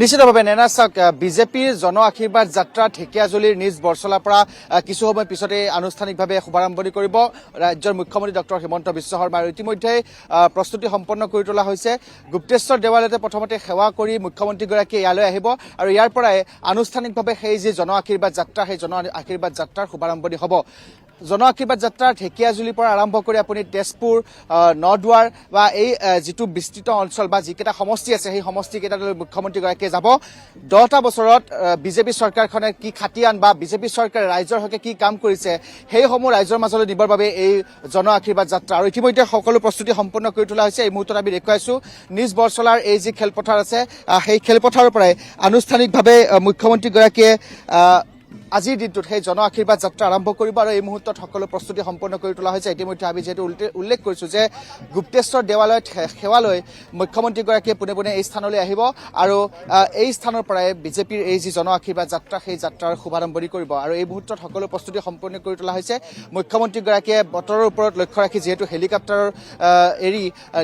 নিশ্চিতভাৱে নেনা চাওক বিজেপিৰ জন আশীৰ্বাদ যাত্ৰা ঢেকীয়াজুলিৰ নিজ বৰচলাৰ পৰা কিছু সময় পিছতে আনুষ্ঠানিকভাৱে শুভাৰম্ভণি কৰিব ৰাজ্যৰ মুখ্যমন্ত্ৰী ডক্টৰ হিমন্ত বিশ্ব শৰ্মা। আৰু ইতিমধ্যে প্ৰস্তুতি সম্পন্ন কৰি তোলা হৈছে। গুপ্তেশ্বৰ দেৱালয়তে প্ৰথমতে সেৱা কৰি মুখ্যমন্ত্ৰীগৰাকী ইয়ালৈ আহিব আৰু ইয়াৰ পৰাই আনুষ্ঠানিকভাৱে সেই যি জন আশীৰ্বাদ যাত্ৰা সেই জন আশীৰ্বাদ যাত্ৰাৰ শুভাৰম্ভণি হ'ব। জন আশীৰ্বাদ যাত্ৰা ঢেকীয়াজুলিৰ পৰা আৰম্ভ কৰি আপুনি তেজপুৰ নদুৱাৰ বা এই যিটো বিস্তৃত অঞ্চল বা যিকেইটা সমষ্টি আছে সেই সমষ্টিকেইটালৈ মুখ্যমন্ত্ৰীগৰাকীয়ে যাব। 10টা বছৰত বিজেপি চৰকাৰখনে কি খাটিয়ান বা বিজেপি চৰকাৰে ৰাইজৰ হকে কি কাম কৰিছে সেইসমূহ ৰাইজৰ মাজলৈ নিবৰ বাবে এই জন আশীৰ্বাদ যাত্ৰা। আৰু ইতিমধ্যে সকলো প্ৰস্তুতি সম্পন্ন কৰি তোলা হৈছে। এই মুহূৰ্তত আমি দেখুৱাইছো নিজ বৰচলাৰ এই যি খেলপথাৰ আছে সেই খেলপথাৰৰ পৰাই আনুষ্ঠানিকভাৱে মুখ্যমন্ত্ৰীগৰাকীয়ে আজিৰ দিনটোত সেই জন আশীৰ্বাদ যাত্ৰা আৰম্ভ কৰিব। আৰু এই মুহূৰ্তত সকলো প্ৰস্তুতি সম্পন্ন কৰি তোলা হৈছে। ইতিমধ্যে আমি যিহেতু উল্লেখ কৰিছোঁ যে গুপ্তেশ্বৰ দেৱালয়ত সেৱা লৈ মুখ্যমন্ত্ৰীগৰাকীয়ে পোনে পোনে এই স্থানলৈ আহিব আৰু এই স্থানৰ পৰাই বিজেপিৰ এই যি জন আশীৰ্বাদ যাত্ৰা সেই যাত্ৰাৰ শুভাৰম্ভণি কৰিব। আৰু এই মুহূৰ্তত সকলো প্ৰস্তুতি সম্পন্ন কৰি তোলা হৈছে। মুখ্যমন্ত্ৰীগৰাকীয়ে বতৰৰ ওপৰত লক্ষ্য ৰাখি যিহেতু হেলিকপ্টাৰৰ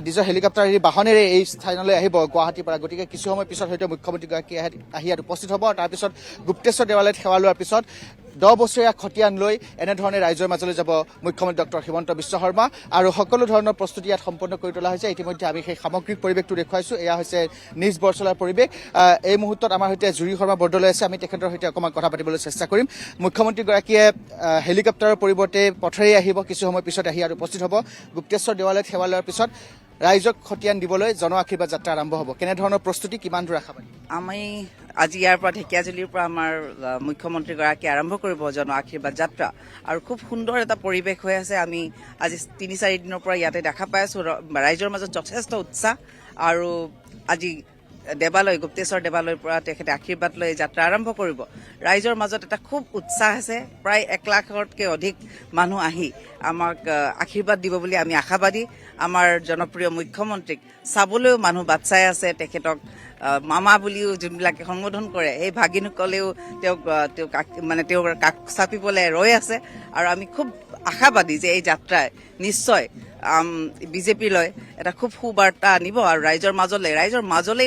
নিজৰ হেলিকপ্টাৰ এৰি বাহনেৰে এই স্থানলৈ আহিব গুৱাহাটীৰ পৰা, গতিকে কিছু সময় পিছত হয়তো মুখ্যমন্ত্ৰীগৰাকী আহি ইয়াত উপস্থিত হ'ব। তাৰপিছত গুপ্তেশ্বৰ দেৱালয়ত সেৱা লোৱাৰ পিছত 10 বছৰীয়া খতিয়ান লৈ এনেধৰণে ৰাইজৰ মাজলৈ যাব মুখ্যমন্ত্ৰী ডক্টৰ হিমন্ত বিশ্ব শৰ্মা। আৰু সকলো ধৰণৰ প্ৰস্তুতি ইয়াত সম্পন্ন কৰি তোলা হৈছে। ইতিমধ্যে আমি সেই সামগ্ৰিক পৰিৱেশটো দেখুৱাইছোঁ। এয়া হৈছে নিজ বৰচলাৰ পৰিৱেশ। এই মুহূৰ্তত আমাৰ সৈতে জুৰি শৰ্মা বৰদলৈ আছে। আমি তেখেতৰ সৈতে অকণমান কথা পাতিবলৈ চেষ্টা কৰিম। মুখ্যমন্ত্ৰীগৰাকীয়ে হেলিকপ্টাৰৰ পৰিৱৰ্তে পথেৰে আহিব, কিছু সময় পিছত আহি ইয়াত উপস্থিত হ'ব। গুপ্তেশ্বৰ দেৱালয়ত সেৱা লোৱাৰ পিছত ৰাইজক খতিয়ান দিবলৈ জন আশীৰ্বাদ যাত্ৰা আৰম্ভ হ'ব। কেনেধৰণৰ প্ৰস্তুতি, কিমান দূৰ আশাবাদী? আমি আজি ইয়াৰ পৰা ঢেকীয়াজুলিৰ পৰা আমাৰ মুখ্যমন্ত্ৰীগৰাকী আৰম্ভ কৰিব জন আশীৰ্বাদ যাত্ৰা। আৰু খুব সুন্দৰ এটা পৰিৱেশ হৈ আছে। আমি আজি 3-4 দিনৰ পৰা ইয়াতে দেখা পাই আছোঁ। ৰাইজৰ মাজত যথেষ্ট উৎসাহ। আৰু আজি দেৱালয় গুপ্তেশ্বৰ দেৱালয়ৰ পৰা তেখেতে আশীৰ্বাদ লৈ যাত্ৰা আৰম্ভ কৰিব। ৰাইজৰ মাজত এটা খুব উৎসাহ আছে। প্ৰায় 1 লাখতকৈ অধিক মানুহ আহি আমাক আশীৰ্বাদ দিব বুলি আমি আশাবাদী। আমাৰ জনপ্ৰিয় মুখ্যমন্ত্ৰীক চাবলৈও মানুহ বাট চাই আছে। তেখেতক মামা বুলিও যোনবিলাকে সম্বোধন কৰে সেই ভাগিনসকলেও তেওঁক তেওঁৰ কাষ চাপিবলৈ ৰৈ আছে। আৰু আমি খুব আশাবাদী যে এই যাত্ৰাই নিশ্চয় বিজেপিলৈ এটা খুব সুবাৰ্তা আনিব আৰু ৰাইজৰ মাজলেই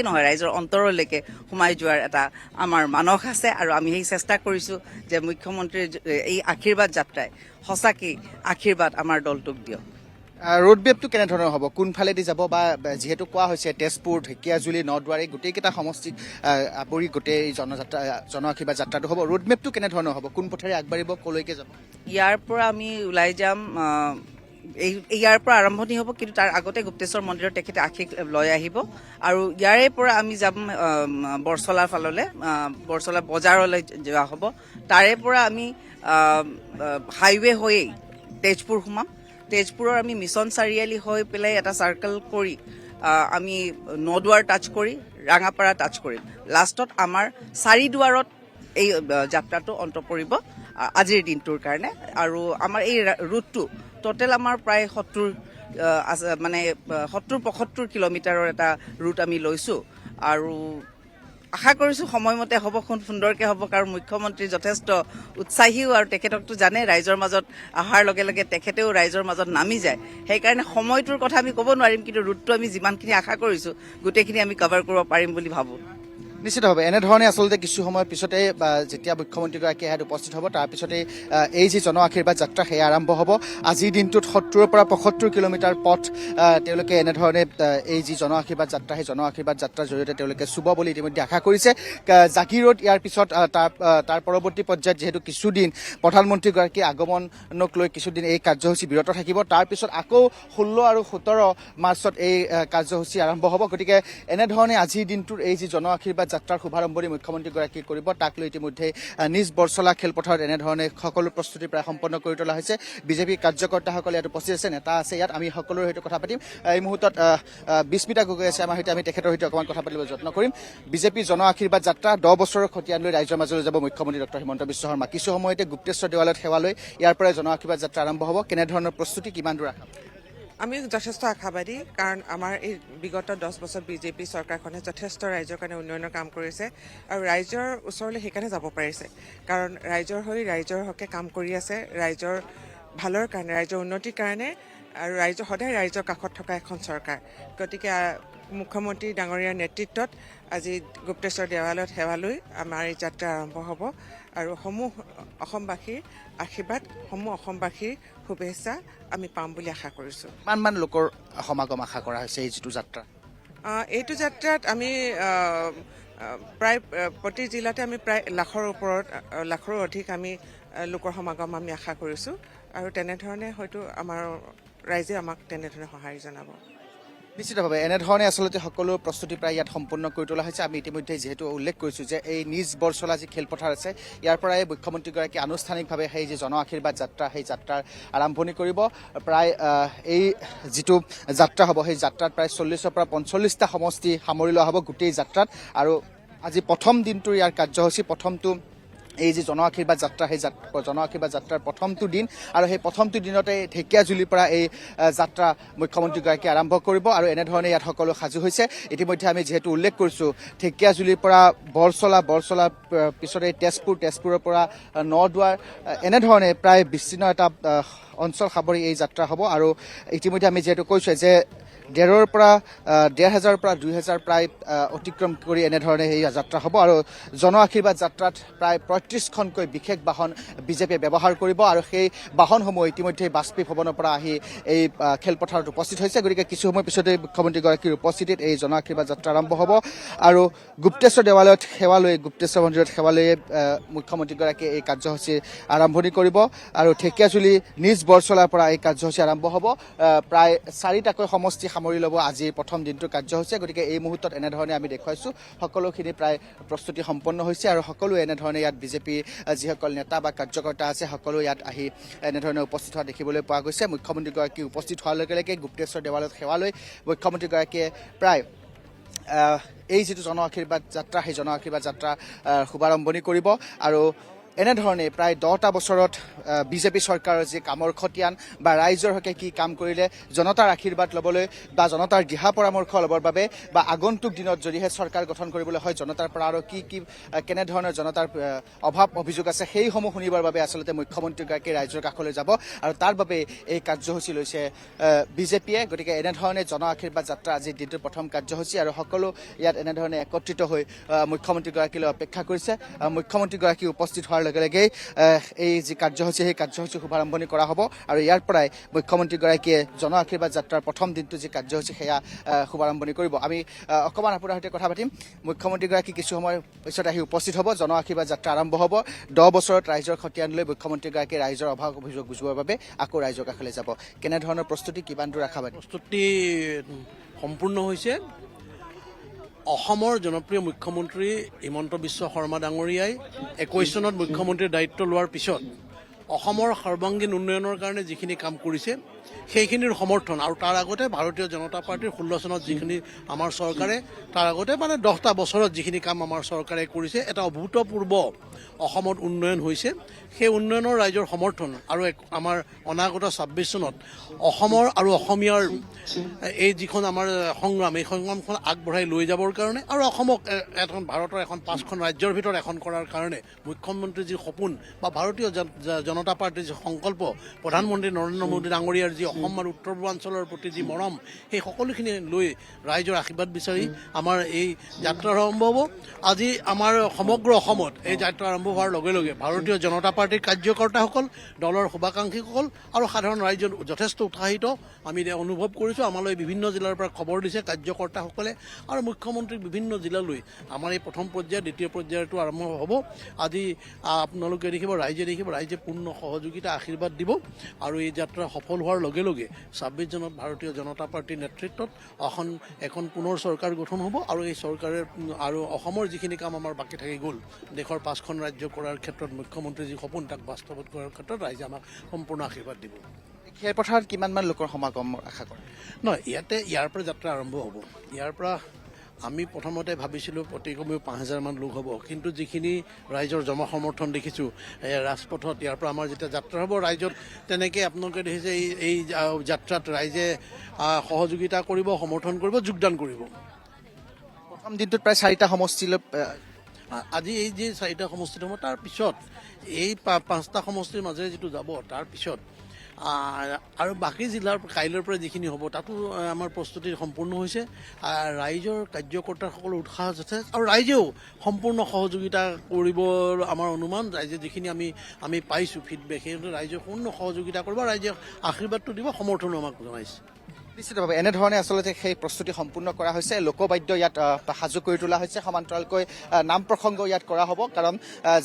নহয়, ৰাইজৰ অন্তৰলৈকে সোমাই যোৱাৰ এটা আমাৰ মানস আছে। আৰু আমি সেই চেষ্টা কৰিছোঁ যে মুখ্যমন্ত্ৰীৰ এই আশীৰ্বাদ যাত্ৰাই সঁচাকেই আশীৰ্বাদ আমাৰ দলটোক দিয়ক। ৰোডমেপটো কেনেধৰণৰ হ'ব, কোনফালেদি যাব? বা যিহেতু কোৱা হৈছে তেজপুৰ, ঢেকীয়াজুলি, নদুৱাৰী গোটেইকেইটা সমষ্টিক আৱৰি গোটেই জন আশীৰ্বাদ যাত্ৰাটো হ'ব। ৰোডমেপটো কেনেধৰণৰ হ'ব, কোন পথেৰে আগবাঢ়িব, ক'লৈকে যাব? ইয়াৰ পৰা আমি ওলাই যাম, ইয়াৰ পৰা আৰম্ভণি হ'ব, কিন্তু তাৰ আগতে গুপ্তেশ্বৰ মন্দিৰত তেখেতে আশীষ লৈ আহিব। আৰু ইয়াৰে পৰা আমি যাম বৰচলাৰ ফাললৈ, বৰচলা বজাৰলৈ যোৱা হ'ব। তাৰে পৰা আমি হাইৱে হৈয়ে তেজপুৰ সোমাম। তেজপুৰৰ আমি মিছন চাৰিআলি হৈ পেলাই এটা চাৰ্কেল কৰি আমি নদুৱাৰ টাচ কৰি ৰাঙাপাৰা টাচ কৰিম। লাষ্টত আমাৰ চাৰিদুৱাৰত এই যাত্ৰাটো অন্ত পৰিব আজিৰ দিনটোৰ কাৰণে। আৰু আমাৰ এই ৰুটটো টোটেল আমাৰ প্ৰায় 70-75 কিলোমিটাৰৰ এটা ৰুট আমি লৈছোঁ। আৰু আশা কৰিছোঁ সময়মতে হ'ব, খুব সুন্দৰকৈ হ'ব। কাৰণ মুখ্যমন্ত্ৰী যথেষ্ট উৎসাহীও আৰু তেখেতকতো জানে ৰাইজৰ মাজত অহাৰ লগে লগে তেখেতেও ৰাইজৰ মাজত নামি যায়। সেইকাৰণে সময়টোৰ কথা আমি ক'ব নোৱাৰিম, কিন্তু ৰুটটো আমি যিমানখিনি আশা কৰিছোঁ গোটেইখিনি আমি কভাৰ কৰিব পাৰিম বুলি ভাবোঁ। নিশ্চিতভাৱে এনেধৰণে আচলতে কিছু সময়ৰ পিছতে যেতিয়া মুখ্যমন্ত্ৰীগৰাকী ইয়াত উপস্থিত হ'ব তাৰপিছতে এই যি জন আশীৰ্বাদ যাত্ৰা সেয়া আৰম্ভ হ'ব। আজিৰ দিনটোত 70ৰ পৰা 75 কিলোমিটাৰ পথ তেওঁলোকে এনেধৰণে এই যি জন আশীৰ্বাদ যাত্ৰা সেই জন আশীৰ্বাদ যাত্ৰাৰ জৰিয়তে তেওঁলোকে চুব বুলি ইতিমধ্যে আশা কৰিছে। জাগিৰোড ইয়াৰ পিছত তাৰ পৰৱৰ্তী পৰ্যায়ত যিহেতু কিছুদিন প্ৰধানমন্ত্ৰীগৰাকীৰ আগমনক লৈ কিছুদিন এই কাৰ্যসূচী বিৰত থাকিব। তাৰপিছত আকৌ 16 আৰু 17 মাৰ্চত এই কাৰ্যসূচী আৰম্ভ হ'ব। গতিকে এনেধৰণে আজিৰ দিনটোৰ এই যি জন আশীৰ্বাদ যাত্ৰাৰ শুভাৰম্ভণি মুখ্যমন্ত্ৰীগৰাকীয়ে কৰিব। তাক লৈ ইতিমধ্যে নিজ বৰচলা খেলপথাৰত এনেধৰণে সকলো প্ৰস্তুতি প্ৰায় সম্পন্ন কৰি তোলা হৈছে। বিজেপি কাৰ্যকৰ্তাসকলে ইয়াত উপস্থিত আছে, নেতা আছে ইয়াত। আমি সকলোৰে সৈতে কথা পাতিম। এই মুহূৰ্তত বিস্মিতা গগৈ আছে আমাৰ সৈতে, আমি তেখেতৰ সৈতে অকণমান কথা পাতিবলৈ যত্ন কৰিম। বিজেপি জন আশীৰ্বাদ যাত্ৰা 10 বছৰৰ খতিয়ান লৈ ৰাইজৰ মাজলৈ যাব মুখ্যমন্ত্ৰী ডক্টৰ হিমন্ত বিশ্ব শৰ্মা। কিছু সময়তে গুপ্তেশ্বৰ দেৱালয়ত সেৱা লৈ ইয়াৰ পৰাই জন আশীৰ্বাদ যাত্ৰা আৰম্ভ হ'ব। কেনেধৰণৰ প্ৰস্তুতি, কিমান দূৰ আশা? আমি যথেষ্ট আশাবাদী, কাৰণ আমাৰ এই বিগত 10 বছৰ বিজেপি চৰকাৰখনে যথেষ্ট ৰাইজৰ কাৰণে উন্নয়নৰ কাম কৰিছে। আৰু ৰাইজৰ ওচৰলৈ সেইকাৰণে যাব পাৰিছে, কাৰণ ৰাইজৰ হৈ ৰাইজৰ হকে কাম কৰি আছে। ৰাইজৰ ভালৰ কাৰণে, ৰাইজৰ উন্নতিৰ কাৰণে আৰু সদায় ৰাইজৰ কাষত থকা এখন চৰকাৰ। গতিকে মুখ্যমন্ত্ৰী ডাঙৰীয়াৰ নেতৃত্বত আজি গুপ্তেশ্বৰ দেৱালয়ত সেৱা লৈ আমাৰ এই যাত্ৰা আৰম্ভ হ'ব আৰু সমূহ অসমবাসীৰ আশীৰ্বাদ, সমূহ অসমবাসীৰ শুভেচ্ছা আমি পাম বুলি আশা কৰিছোঁ। কিমানমান লোকৰ সমাগম আশা কৰা হৈছে এই যিটো যাত্ৰা? এইটো যাত্ৰাত আমি প্ৰায় প্ৰতি জিলাতে আমি প্ৰায় লাখৰো অধিক আমি লোকৰ সমাগম আমি আশা কৰিছোঁ আৰু তেনেধৰণে হয়তো আমাৰ ৰাইজে আমাক তেনেধৰণে সঁহাৰি জনাব। নিশ্চিতভাৱে এনেধৰণে আচলতে সকলো প্ৰস্তুতি প্ৰায় ইয়াত সম্পূৰ্ণ কৰি তোলা হৈছে। আমি ইতিমধ্যে যিহেতু উল্লেখ কৰিছোঁ যে এই নিজ বৰচলা যি খেলপথাৰ আছে ইয়াৰ পৰাই মুখ্যমন্ত্ৰীগৰাকী আনুষ্ঠানিকভাৱে সেই যি জন আশীৰ্বাদ যাত্ৰা সেই যাত্ৰাৰ আৰম্ভণি কৰিব। প্ৰায় এই যিটো যাত্ৰা হ'ব সেই যাত্ৰাত প্ৰায় 40ৰ পৰা 45টা সমষ্টি সামৰি লোৱা হ'ব গোটেই যাত্ৰাত। আৰু আজি প্ৰথম দিনটোৰ ইয়াৰ কাৰ্যসূচী, প্ৰথমটো এই যি জন আশীৰ্বাদ যাত্ৰা সেই জন আশীৰ্বাদ যাত্ৰাৰ প্ৰথমটো দিন আৰু সেই প্ৰথমটো দিনতে ঢেকীয়াজুলিৰ পৰা এই যাত্ৰা মুখ্যমন্ত্ৰীগৰাকীয়ে আৰম্ভ কৰিব আৰু এনেধৰণে ইয়াত সকলো সাজু হৈছে। ইতিমধ্যে আমি যিহেতু উল্লেখ কৰিছোঁ ঢেকীয়াজুলিৰ পৰা বৰচলা পিছতে তেজপুৰৰ পৰা নদুৱাৰ, এনেধৰণে প্ৰায় বিস্তীৰ্ণ এটা অঞ্চল সাৱৰি এই যাত্ৰা হ'ব। আৰু ইতিমধ্যে আমি যিহেতু কৈছোঁ যে 1,500ৰ পৰা 2,000 প্ৰায় অতিক্ৰম কৰি এনেধৰণে এই যাত্ৰা হ'ব আৰু জন আশীৰ্বাদ যাত্ৰাত প্ৰায় 35খনকৈ বিশেষ বাহন বিজেপিয়ে ব্যৱহাৰ কৰিব আৰু সেই বাহনসমূহ ইতিমধ্যে বাজপেয়ী ভৱনৰ পৰা আহি এই খেলপথাৰত উপস্থিত হৈছে। গতিকে কিছু সময় পিছতে মুখ্যমন্ত্ৰীগৰাকীৰ উপস্থিতিত এই জন আশীৰ্বাদ যাত্ৰা আৰম্ভ হ'ব আৰু গুপ্তেশ্বৰ দেৱালয়ত সেৱা লৈ, গুপ্তেশ্বৰ মন্দিৰত সেৱা লৈ মুখ্যমন্ত্ৰীগৰাকীয়ে এই কাৰ্যসূচী আৰম্ভণি কৰিব আৰু ঢেকীয়াজুলি নিজ বৰচলাৰ পৰা এই কাৰ্যসূচী আৰম্ভ হ'ব। প্ৰায় 4টাকৈ সমষ্টি সামৰি ল'ব আজিৰ প্ৰথম দিনটোৰ কাৰ্যসূচী। গতিকে এই মুহূৰ্তত এনেধৰণে আমি দেখুৱাইছোঁ সকলোখিনি প্ৰায় প্ৰস্তুতি সম্পন্ন হৈছে আৰু সকলোৱে এনেধৰণে ইয়াত বিজেপিৰ যিসকল নেতা বা কাৰ্যকৰ্তা আছে সকলো ইয়াত আহি এনেধৰণে উপস্থিত হোৱা দেখিবলৈ পোৱা গৈছে। মুখ্যমন্ত্ৰীগৰাকী উপস্থিত হোৱাৰ লগে লগে গুপ্তেশ্বৰ দেৱালয়ত সেৱা লৈ মুখ্যমন্ত্ৰীগৰাকীয়ে প্ৰায় এই যিটো জন আশীৰ্বাদ যাত্ৰা সেই জন আশীৰ্বাদ যাত্ৰা শুভাৰম্ভণি কৰিব আৰু এনেধৰণে প্ৰায় 10টা বছৰত বিজেপি চৰকাৰৰ যি কামৰ খতিয়ান বা ৰাইজৰ হকে কি কাম কৰিলে জনতাৰ আশীৰ্বাদ ল'বলৈ বা জনতাৰ দিহা পৰামৰ্শ ল'বৰ বাবে বা আগন্তুক দিনত যদিহে চৰকাৰ গঠন কৰিবলৈ হয় জনতাৰ পৰা আৰু কি কেনেধৰণৰ জনতাৰ অভাৱ অভিযোগ আছে সেইসমূহ শুনিবৰ বাবে আচলতে মুখ্যমন্ত্ৰীগৰাকী ৰাইজৰ কাষলৈ যাব আৰু তাৰ বাবে এই কাৰ্যসূচী লৈছে বিজেপিয়ে। গতিকে এনেধৰণে জন আশীৰ্বাদ যাত্ৰা আজিৰ দিনটোৰ প্ৰথম কাৰ্যসূচী আৰু সকলো ইয়াত এনেধৰণে একত্ৰিত হৈ মুখ্যমন্ত্ৰীগৰাকীলৈ অপেক্ষা কৰিছে। মুখ্যমন্ত্ৰীগৰাকী উপস্থিত হোৱাৰ লগে লগেই এই যি কাৰ্যসূচী সেই কাৰ্যসূচী শুভাৰম্ভণি কৰা হ'ব আৰু ইয়াৰ পৰাই মুখ্যমন্ত্ৰীগৰাকীয়ে জন আশীৰ্বাদ যাত্ৰাৰ প্ৰথম দিনটো যি কাৰ্যসূচী সেয়া শুভাৰম্ভণি কৰিব। আমি অকণমান আপোনাৰ সৈতে কথা পাতিম। মুখ্যমন্ত্ৰীগৰাকী কিছু সময় পিছত আহি উপস্থিত হ'ব, জন আশীৰ্বাদ যাত্ৰা আৰম্ভ হ'ব। 10 বছৰত ৰাইজৰ খতিয়ান লৈ মুখ্যমন্ত্ৰীগৰাকীয়ে ৰাইজৰ অভাৱ অভিযোগ বুজিবৰ বাবে আকৌ ৰাইজৰ কাষলৈ যাব। কেনেধৰণৰ প্ৰস্তুতি, কিমান দূৰ আশাবাদী? প্ৰস্তুতি সম্পূৰ্ণ হৈছে। অসমৰ জনপ্ৰিয় মুখ্যমন্ত্ৰী হিমন্ত বিশ্ব শৰ্মা ডাঙৰীয়াই 21 চনত মুখ্যমন্ত্ৰীৰ দায়িত্ব লোৱাৰ পিছত অসমৰ সৰ্বাংগীন উন্নয়নৰ কাৰণে যিখিনি কাম কৰিছে সেইখিনিৰ সমৰ্থন আৰু তাৰ আগতে ভাৰতীয় জনতা পাৰ্টীৰ 16 চনত যিখিনি আমাৰ চৰকাৰে তাৰ আগতে 10টা বছৰত যিখিনি কাম আমাৰ চৰকাৰে কৰিছে এটা অভূতপূৰ্ব অসমত উন্নয়ন হৈছে। সেই উন্নয়নৰ ৰাইজৰ সমৰ্থন আৰু আমাৰ অনাগত 26 চনত অসমৰ আৰু অসমীয়াৰ এই যিখন আমাৰ সংগ্ৰাম এই সংগ্ৰামখন আগবঢ়াই লৈ যাবৰ কাৰণে আৰু অসমক এখন ভাৰতৰ এখন 5খন ৰাজ্যৰ ভিতৰত এখন কৰাৰ কাৰণে মুখ্যমন্ত্ৰীৰ যি সপোন বা ভাৰতীয় জনতা পাৰ্টীৰ যি সংকল্প, প্ৰধানমন্ত্ৰী নৰেন্দ্ৰ মোদী ডাঙৰীয়াৰ যি অসম আৰু উত্তৰ পূৰ্বাঞ্চলৰ প্ৰতি যি মৰম, সেই সকলোখিনি লৈ ৰাইজৰ আশীৰ্বাদ বিচাৰি আমাৰ এই যাত্ৰা আৰম্ভ হ'ব। আজি আমাৰ সমগ্ৰ অসমত এই যাত্ৰা আৰম্ভ হোৱাৰ লগে লগে ভাৰতীয় জনতা পাৰ্টীৰ কাৰ্যকৰ্তাসকল, দলৰ শুভাকাংক্ষীসকল আৰু সাধাৰণ ৰাইজ যথেষ্ট উৎসাহিত আমি অনুভৱ কৰিছোঁ। আমালৈ বিভিন্ন জিলাৰ পৰা খবৰ দিছে কাৰ্যকৰ্তাসকলে আৰু মুখ্যমন্ত্ৰীক বিভিন্ন জিলালৈ আমাৰ এই প্ৰথম পৰ্যায় দ্বিতীয় পৰ্যায়টো আৰম্ভ হ'ব। আজি আপোনালোকে দেখিব, ৰাইজে পূৰ্ণ সহযোগিতা আশীৰ্বাদ দিব আৰু এই যাত্ৰা সফল হোৱাৰ লগে লগে 26 চনত ভাৰতীয় জনতা পাৰ্টীৰ নেতৃত্বত এখন পুনৰ চৰকাৰ গঠন হ'ব আৰু এই চৰকাৰে আৰু অসমৰ যিখিনি কাম আমাৰ বাকী থাকি গ'ল দেশৰ 5খন ৰাজ্য কৰাৰ ক্ষেত্ৰত মুখ্যমন্ত্ৰীৰ যি সপোন তাক বাস্তৱত কৰাৰ ক্ষেত্ৰত ৰাইজে আমাক সম্পূৰ্ণ আশীৰ্বাদ দিব। খেলপথাৰত কিমানমান লোকৰ সমাগমৰ আশা কৰে? নহয়, ইয়াৰ পৰা যাত্ৰা আৰম্ভ হ'ব। ইয়াৰ পৰা আমি প্ৰথমতে ভাবিছিলোঁ অতি কমেও 5,000মান লোক হ'ব, কিন্তু যিখিনি ৰাইজৰ জমা সমৰ্থন দেখিছোঁ ৰাজপথত ইয়াৰ পৰা আমাৰ যেতিয়া যাত্ৰা হ'ব ৰাইজত তেনেকৈ আপোনালোকে দেখিছে এই যাত্ৰাত ৰাইজে সহযোগিতা কৰিব, সমৰ্থন কৰিব, যোগদান কৰিব। প্ৰথম দিনটোত প্ৰায় 4টা সমষ্টিলৈ আজি এই যে 4টা সমষ্টিত হ'ব তাৰপিছত এই 5টা সমষ্টিৰ মাজেৰে যিটো যাব তাৰপিছত আৰু বাকী জিলাৰ কাইলৈৰ পৰা যিখিনি হ'ব তাতো আমাৰ প্ৰস্তুতি সম্পূৰ্ণ হৈছে। ৰাইজৰ কাৰ্যকৰ্তাসকলৰ উৎসাহ যথেষ্ট আৰু ৰাইজেও সম্পূৰ্ণ সহযোগিতা কৰিব আমাৰ অনুমান। ৰাইজে যিখিনি আমি পাইছোঁ ফিডবেক, সেইমতে ৰাইজে সম্পূৰ্ণ সহযোগিতা কৰিব, ৰাইজে আশীৰ্বাদটো দিব, সমৰ্থনো আমাক জনাইছে। নিশ্চিতভাৱে এনেধৰণে আচলতে সেই প্ৰস্তুতি সম্পূৰ্ণ কৰা হৈছে। লোকবাদ্য ইয়াত সাজু কৰি তোলা হৈছে, সমান্তৰালকৈ নাম প্ৰসংগ ইয়াত কৰা হ'ব, কাৰণ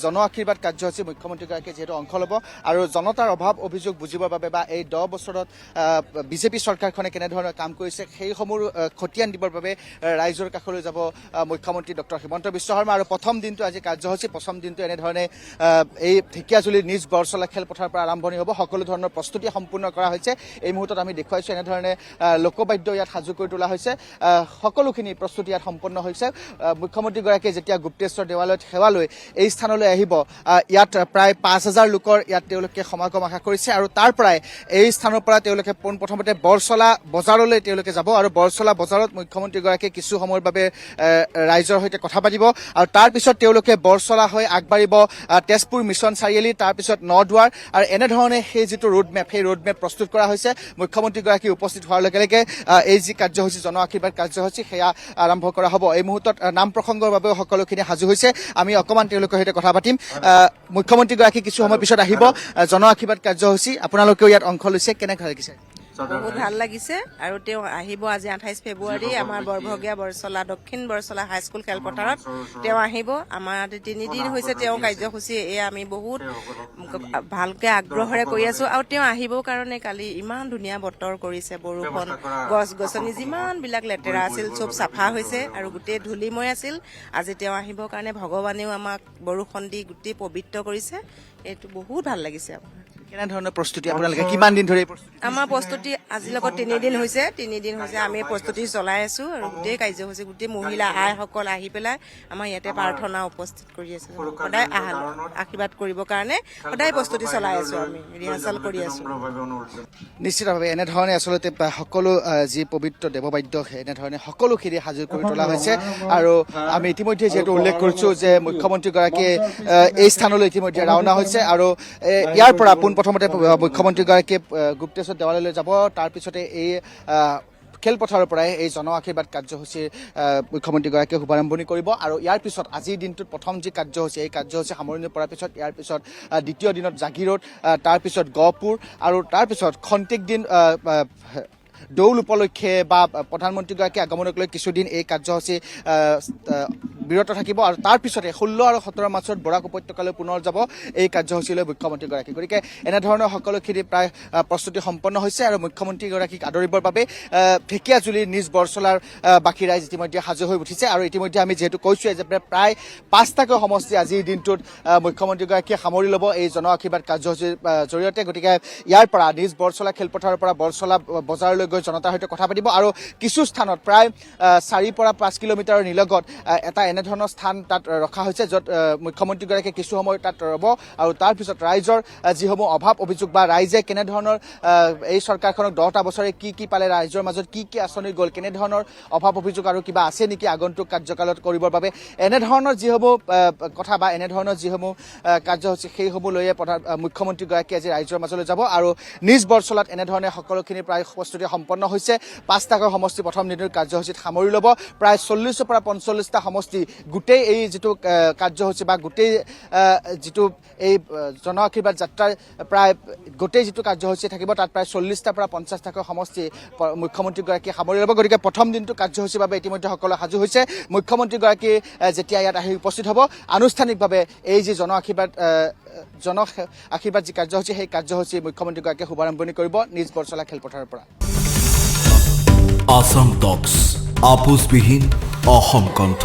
জন আশীৰ্বাদ কাৰ্যসূচী মুখ্যমন্ত্ৰীগৰাকীয়ে যিহেতু অংশ ল'ব আৰু জনতাৰ অভাৱ অভিযোগ বুজিবৰ বাবে বা এই 10 বছৰত বিজেপি চৰকাৰখনে কেনেধৰণে কাম কৰিছে সেইসমূহ খতিয়ান দিবৰ বাবে ৰাইজৰ কাষলৈ যাব মুখ্যমন্ত্ৰী ডক্টৰ হিমন্ত বিশ্ব শৰ্মা। আৰু প্ৰথম দিনটো আজি কাৰ্যসূচী, প্ৰথম দিনটো এনেধৰণে এই ঢেকীয়াজুলিৰ নিজ বৰচলা খেলপথাৰৰ পৰা আৰম্ভণি হ'ব। সকলো ধৰণৰ প্ৰস্তুতি সম্পূৰ্ণ কৰা হৈছে। এই মুহূৰ্তত আমি দেখুৱাইছোঁ এনেধৰণে লোকবাদ্য ইয়াত সাজু কৰি তোলা হৈছে। সকলোখিনি প্ৰস্তুতি ইয়াত সম্পন্ন হৈছে। মুখ্যমন্ত্ৰীগৰাকীয়ে যেতিয়া গুপ্তেশ্বৰ দেৱালয়ত সেৱা লৈ এই স্থানলৈ আহিব, ইয়াত প্ৰায় 5,000 লোকৰ ইয়াত তেওঁলোকে সমাগম আশা কৰিছে আৰু তাৰ পৰাই এই স্থানৰ পৰা তেওঁলোকে পোনপ্ৰথমতে বৰচলা বজাৰলৈ তেওঁলোকে যাব আৰু বৰচলা বজাৰত মুখ্যমন্ত্ৰীগৰাকীয়ে কিছু সময়ৰ বাবে ৰাইজৰ সৈতে কথা পাতিব আৰু তাৰপিছত তেওঁলোকে বৰচলা হৈ আগবাঢ়িব তেজপুৰ মিছন চাৰিআলি, তাৰপিছত নদুৱাৰ। আৰু এনেধৰণে সেই যিটো ৰোডমেপ, সেই ৰোডমেপ প্ৰস্তুত কৰা হৈছে। মুখ্যমন্ত্ৰীগৰাকী উপস্থিত হোৱাৰ লগে লগে এই যি কাৰ্যসূচী জন আশীৰ্বাদ কাৰ্যসূচী সেয়া আৰম্ভ কৰা হ'ব। এই মুহূৰ্তত নাম প্ৰসংগৰ বাবেও সকলোখিনি সাজু হৈছে। আমি অকণমান তেওঁলোকৰ সৈতে কথা পাতিম। মুখ্যমন্ত্ৰীগৰাকী কিছু সময় পিছত আহিব। জন আশীৰ্বাদ কাৰ্যসূচী আপোনালোকেও ইয়াত অংশ লৈছে, কেনেকৈ লাগিছে? বহুত ভাল লাগিছে আৰু তেওঁ আহিব আজি 28 ফেব্ৰুৱাৰী আমাৰ বৰভগীয়া বৰচলা দক্ষিণ বৰচলা হাইস্কুল খেলপথাৰত তেওঁ আহিব। আমাৰ 3 দিন হৈছে তেওঁ কাৰ্যসূচী, এয়া আমি বহুত ভালকে আগ্ৰহেৰে কৰি আছো। আৰু তেওঁ আহিবৰ কাৰণে কালি ইমান ধুনীয়া বতৰ কৰিছে, বৰষুণ, গছ গছনি যিমানবিলাক লেতেৰা আছিল চব চাফা হৈছে আৰু গোটেই ধূলিময় আছিল। আজি তেওঁ আহিবৰ কাৰণে ভগৱানেও আমাক বৰষুণ দি গোটেই পবিত্ৰ কৰিছে। এইটো বহুত ভাল লাগিছে। কেনেধৰণৰ প্ৰস্তুতি আপোনালোকে কিমান দিন ধৰি? আমাৰ প্ৰস্তুতি আজিৰ লগত 3 দিন হৈছে। 3 দিন হৈছে আমি প্ৰস্তুতি চলাই আছো আৰু গোটেই কাৰ্যসূচী গোটেই মহিলা আইসকল আহি পেলাই আমাৰ ইয়াতে প্ৰাৰ্থনা উপস্থিত কৰি আছো। সদায় আশীৰ্বাদ কৰিবৰ কাৰণে সদায় প্ৰস্তুতি চলাই আছো, আমি ৰিহাৰ্চেল কৰি আছো। নিশ্চিতভাৱে এনেধৰণে আচলতে সকলো যি পবিত্ৰ দেৱবাদ্য এনেধৰণে সকলোখিনি সাজু কৰি তোলা হৈছে। আৰু আমি ইতিমধ্যে যিহেতু উল্লেখ কৰিছোঁ যে মুখ্যমন্ত্ৰীগৰাকীয়ে এই স্থানলৈ ইতিমধ্যে ৰাওনা হৈছে আৰু ইয়াৰ পৰা প্ৰথমতে মুখ্যমন্ত্ৰীগৰাকীয়ে গুপ্তেশ্বৰ দেৱালয়লৈ যাব, তাৰপিছতে এই খেলপথাৰৰ পৰাই এই জন আশীৰ্বাদ কাৰ্যসূচীৰ মুখ্যমন্ত্ৰীগৰাকীয়ে শুভাৰম্ভণি কৰিব। আৰু ইয়াৰ পিছত আজিৰ দিনটোত প্ৰথম যি কাৰ্যসূচী, এই কাৰ্যসূচী সামৰণি পৰাৰ পিছত ইয়াৰ পিছত দ্বিতীয় দিনত জাগিৰোড, তাৰপিছত গহপুৰ আৰু তাৰপিছত খন্তেক দিন দৌল উপলক্ষে বা প্ৰধানমন্ত্ৰীগৰাকী আগমনক লৈ কিছুদিন এই কাৰ্যসূচী বিৰত থাকিব আৰু তাৰপিছতে 16 আৰু 17 মাৰ্চত বৰাক উপত্যকালৈ পুনৰ যাব এই কাৰ্যসূচীলৈ মুখ্যমন্ত্ৰীগৰাকী। গতিকে এনেধৰণৰ সকলোখিনি প্ৰায় প্ৰস্তুতি সম্পন্ন হৈছে আৰু মুখ্যমন্ত্ৰীগৰাকীক আদৰিবৰ বাবে ঢেকীয়াজুলিৰ নিজ বৰচলাৰ বাকী ৰাইজ ইতিমধ্যে সাজু হৈ উঠিছে। আৰু ইতিমধ্যে আমি যিহেতু কৈছোঁৱে যে প্ৰায় 5টাকৈ সমষ্টি আজিৰ দিনটোত মুখ্যমন্ত্ৰীগৰাকীয়ে সামৰি ল'ব এই জন আশীৰ্বাদ কাৰ্যসূচীৰ জৰিয়তে। গতিকে ইয়াৰ পৰা নিজ বৰচলা খেলপথাৰৰ পৰা বৰচলা বজাৰলৈ গৈ জনতাৰ সৈতে কথা পাতিব আৰু কিছু স্থানত প্ৰায় 4 পৰা 5 কিলোমিটাৰৰ নিলগত এটা এনেধৰণৰ স্থান তাত ৰখা হৈছে, য'ত মুখ্যমন্ত্ৰীগৰাকীয়ে কিছু সময় তাত ৰ'ব আৰু তাৰপিছত ৰাইজৰ যিসমূহ অভাৱ অভিযোগ বা ৰাইজে কেনেধৰণৰ এই চৰকাৰখনক 10টা বছৰে কি পালে, ৰাইজৰ মাজত কি আঁচনি গ'ল, কেনেধৰণৰ অভাৱ অভিযোগ আৰু কিবা আছে নেকি আগন্তুক কাৰ্যকালত কৰিবৰ বাবে, এনেধৰণৰ যিসমূহ কথা বা এনেধৰণৰ যিসমূহ কাৰ্যসূচী সেইসমূহ লৈয়ে মুখ্যমন্ত্ৰীগৰাকীয়ে আজি ৰাইজৰ মাজলৈ যাব। আৰু নিজ বৰচলাত এনেধৰণে সকলোখিনি প্ৰায় প্ৰস্তুতি সম্পন্ন হৈছে। 5টাকৈ সমষ্টি প্ৰথম দিনৰ কাৰ্যসূচীত সামৰি ল'ব। প্ৰায় 40 পৰা 45টা সমষ্টি গোটেই এই যিটো কাৰ্যসূচী বা গোটেই যিটো এই জন আশীৰ্বাদ যাত্ৰাৰ প্ৰায় গোটেই যিটো কাৰ্যসূচী থাকিব তাত প্ৰায় 40টা পৰা 50টাকৈ সমষ্টি মুখ্যমন্ত্ৰীগৰাকীয়ে সামৰি ল'ব। গতিকে প্ৰথম দিনটো কাৰ্যসূচীৰ বাবে ইতিমধ্যে সকলো সাজু হৈছে। মুখ্যমন্ত্ৰীগৰাকী যেতিয়া ইয়াত আহি উপস্থিত হ'ব, আনুষ্ঠানিকভাৱে এই যি জন আশীৰ্বাদ যি কাৰ্যসূচী সেই কাৰ্যসূচী মুখ্যমন্ত্ৰীগৰাকীয়ে শুভাৰম্ভণি কৰিব নিজ বৰচলা খেলপথাৰৰ পৰা। আসাম টক্স আপোচবিহীন অসম কণ্ঠ।